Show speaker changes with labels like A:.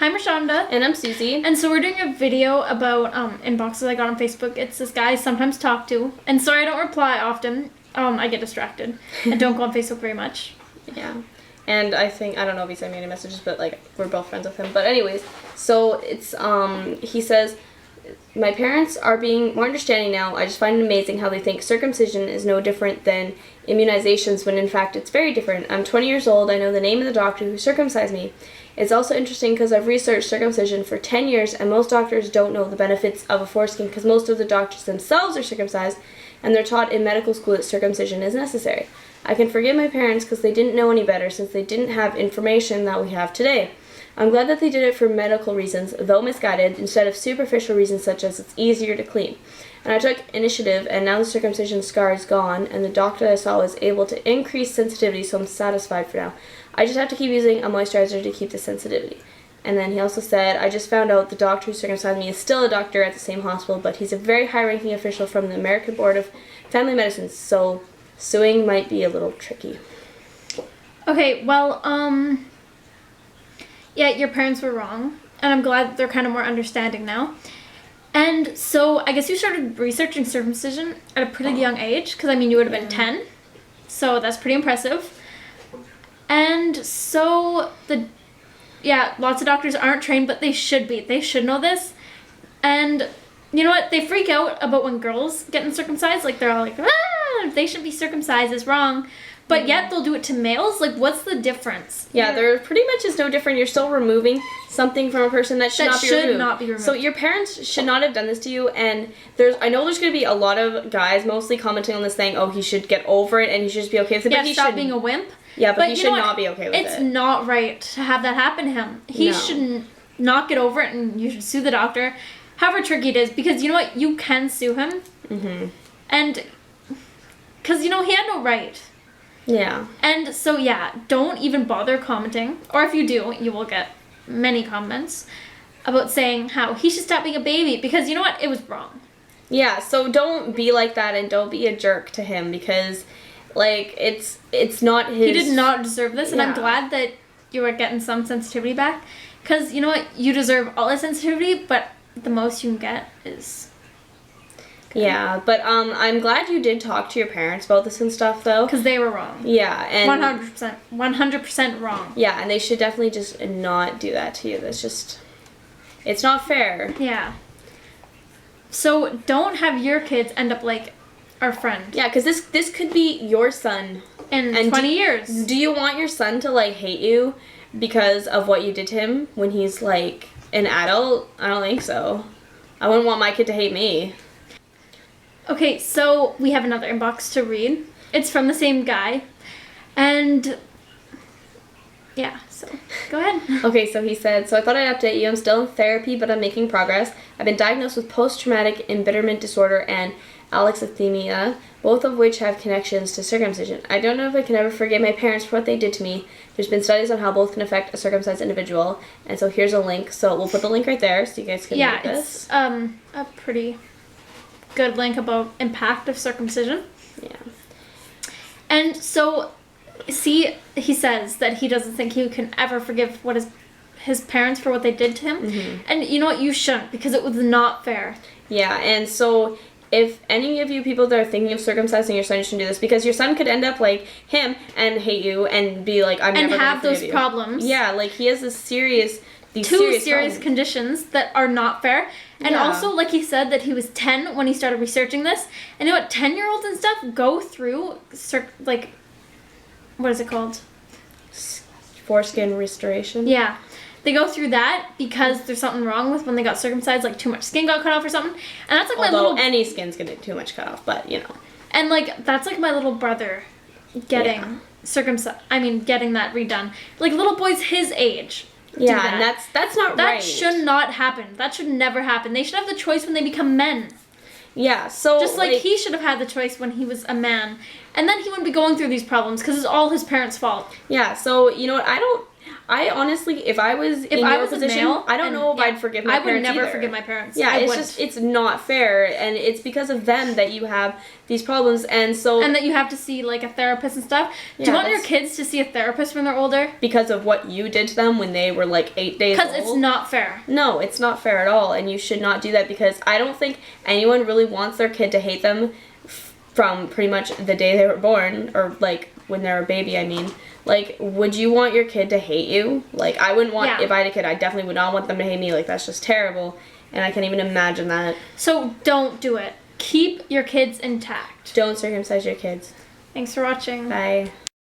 A: Hi, Marshonda.
B: And I'm Susie.
A: And so we're doing a video about inboxes I got on Facebook. It's this guy I sometimes talk to. And sorry I don't reply often. I get distracted. I don't go on Facebook very much.
B: Yeah. And I don't know if he sent me any messages, but like we're both friends with him. But anyways, so it's he says, my parents are being more understanding now. I just find it amazing how they think circumcision is no different than immunizations when in fact it's very different. I'm 20 years old. I know the name of the doctor who circumcised me. It's also interesting because I've researched circumcision for 10 years and most doctors don't know the benefits of a foreskin because most of the doctors themselves are circumcised and they're taught in medical school that circumcision is necessary. I can forgive my parents because they didn't know any better since they didn't have information that we have today. I'm glad that they did it for medical reasons, though misguided, instead of superficial reasons such as it's easier to clean. And I took initiative, and now the circumcision scar is gone, and the doctor I saw was able to increase sensitivity, so I'm satisfied for now. I just have to keep using a moisturizer to keep the sensitivity. And then he also said, I just found out the doctor who circumcised me is still a doctor at the same hospital, but he's a very high-ranking official from the American Board of Family Medicine, so suing might be a little tricky.
A: Okay, well, yeah, your parents were wrong, and I'm glad that they're kind of more understanding now. And so I guess you started researching circumcision at a pretty young age, because, I mean, you would have been 10, so that's pretty impressive. And so, lots of doctors aren't trained, but they should be. They should know this. And you know what? They freak out about when girls get circumcised. Like, they're all like, they should be circumcised, it's wrong. But yet they'll do it to males. Like, what's the difference?
B: Yeah, there pretty much is no different. You're still removing something from a person that should not be removed. So your parents should not have done this to you. And I know there's going to be a lot of guys mostly commenting on this saying, oh, he should get over it and he should just be okay with it.
A: Yeah,
B: but he
A: stop
B: should
A: being a wimp.
B: Yeah, but he should not be okay with it.
A: It's not right to have that happen to him. He should not get over it, and you should sue the doctor. However tricky it is, because you know what? You can sue him. Mm-hmm. And because, he had no right. Yeah. And so, don't even bother commenting. Or if you do, you will get many comments about saying how he should stop being a baby. Because you know what? It was wrong.
B: Yeah, so don't be like that and don't be a jerk to him because, like, it's not his...
A: He did not deserve this, and I'm glad that you are getting some sensitivity back. Because, you know what? You deserve all the sensitivity, but the most you can get is...
B: Yeah, but I'm glad you did talk to your parents about this and stuff, though.
A: Because they were wrong.
B: Yeah, and...
A: 100% wrong.
B: Yeah, and they should definitely just not do that to you. That's just... It's not fair.
A: Yeah. So, don't have your kids end up like our friend.
B: Yeah, because this could be your son.
A: In 20 years.
B: Do you want your son to, like, hate you because of what you did to him when he's, like, an adult? I don't think so. I wouldn't want my kid to hate me.
A: Okay, so we have another inbox to read. It's from the same guy. And yeah, so go ahead.
B: Okay, so he said, so I thought I'd update you. I'm still in therapy, but I'm making progress. I've been diagnosed with post-traumatic embitterment disorder and alexithymia, both of which have connections to circumcision. I don't know if I can ever forgive my parents for what they did to me. There's been studies on how both can affect a circumcised individual, and so here's a link. So we'll put the link right there so you guys can read this.
A: Yeah, it's a pretty good link about impact of circumcision.
B: Yeah.
A: And so, see, he says that he doesn't think he can ever forgive his parents for what they did to him. Mm-hmm. And you know what? You shouldn't, because it was not fair.
B: Yeah, and so if any of you people that are thinking of circumcising your son, you shouldn't do this, because your son could end up like him and hate you and be like, I'm never going to forgive you. And have those
A: problems.
B: Yeah, like he has
A: two serious conditions that are not fair. And also, like he said, that he was 10 when he started researching this. And you know what? 10-year-olds and stuff go through, like, what is it called?
B: Foreskin restoration?
A: Yeah. They go through that because there's something wrong with when they got circumcised, like too much skin got cut off or something. And that's like
B: any skin's gonna get too much cut off, but, you know.
A: And, like, that's like my little brother getting getting that redone. Like, little boys his age.
B: Yeah, and that's not right.
A: That should not happen. That should never happen. They should have the choice when they become men.
B: Yeah, so...
A: Just like he should have had the choice when he was a man. And then he wouldn't be going through these problems because it's all his parents' fault.
B: Yeah, so, you know what, I honestly, if I was in
A: I
B: your
A: was a
B: position,
A: male
B: I don't know if I'd forgive my
A: I would
B: parents
A: never
B: either.
A: forgive my parents.
B: Yeah,
A: I
B: it's
A: wouldn't.
B: just, it's not fair, and it's because of them that you have these problems, and so...
A: And that you have to see, like, a therapist and stuff. Do
B: Yeah,
A: you want your
B: that's-
A: kids to see a therapist when they're older?
B: Because of what you did to them when they were, like, 8 days old.
A: Because it's not fair.
B: No, it's not fair at all, and you should not do that, because I don't think anyone really wants their kid to hate them from pretty much the day they were born, or, like, when they're a baby, I mean. Like, would you want your kid to hate you? Like, I wouldn't want, if I had a kid, I definitely would not want them to hate me. Like, that's just terrible, and I can't even imagine that.
A: So don't do it. Keep your kids intact.
B: Don't circumcise your kids.
A: Thanks for watching.
B: Bye.